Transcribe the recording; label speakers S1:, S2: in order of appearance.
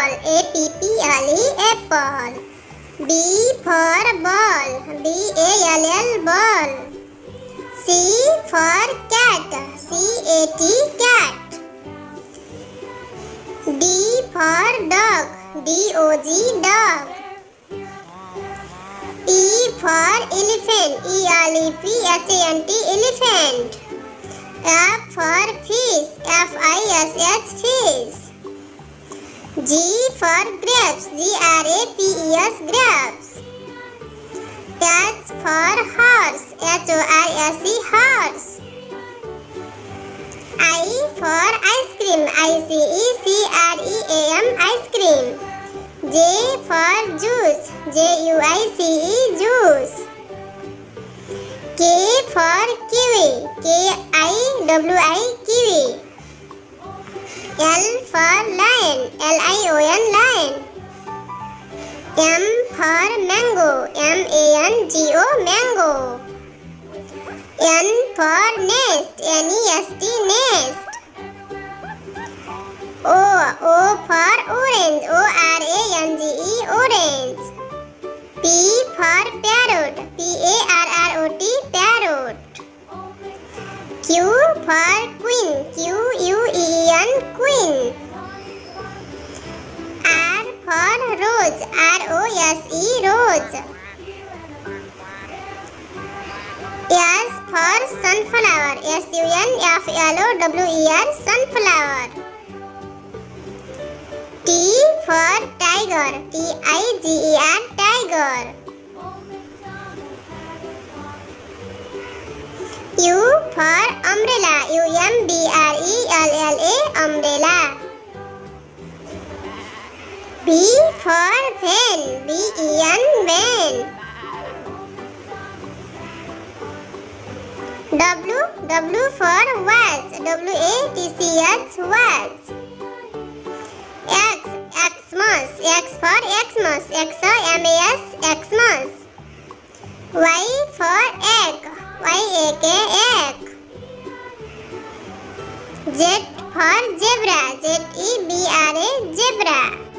S1: apple, A-P-P-L-E, apple. B for ball, B-A-L-L, ball. C for cat, C-A-T, cat. D for dog, D-O-G, dog. E for elephant, E-L-E-P-H-A-N-T, elephant. F for fish, F-I-S-H, fish. G for grapes, G-R-A-P-E-S, grapes. H for horse, H-O-R-S-E, horse. I for ice cream, I-C-E-C-R-E-A-M, ice cream. J for juice, J-U-I-C-E, juice. K for kiwi, K-I-W-I, kiwi. L for lion, L-I-O-N, lion. M for mango, M-A-N-G-O, mango. N for nest, N-E-S-T, nest. O for orange, O-R-A-N-G-E, orange. P for parrot, P-A-R-R-O-T, parrot. Q for queen, Q-U-E-N, queen. R for rose, R-O-S-E, rose. S for sunflower, S-U-N-F-L-O-W-E-R, sunflower. T for tiger, T-I-G-E-R, tiger. U for umbrella, U-M-B-R-E-L-L-A, umbrella. V for van, V-E-N, van. W for watch, W-A-T-C-H, watch. Xmas, X for Xmas, X-O-M-A-S, Xmas. Y for egg, Y-A-K, egg. Z for zebra, Z-E-B-R-A, zebra.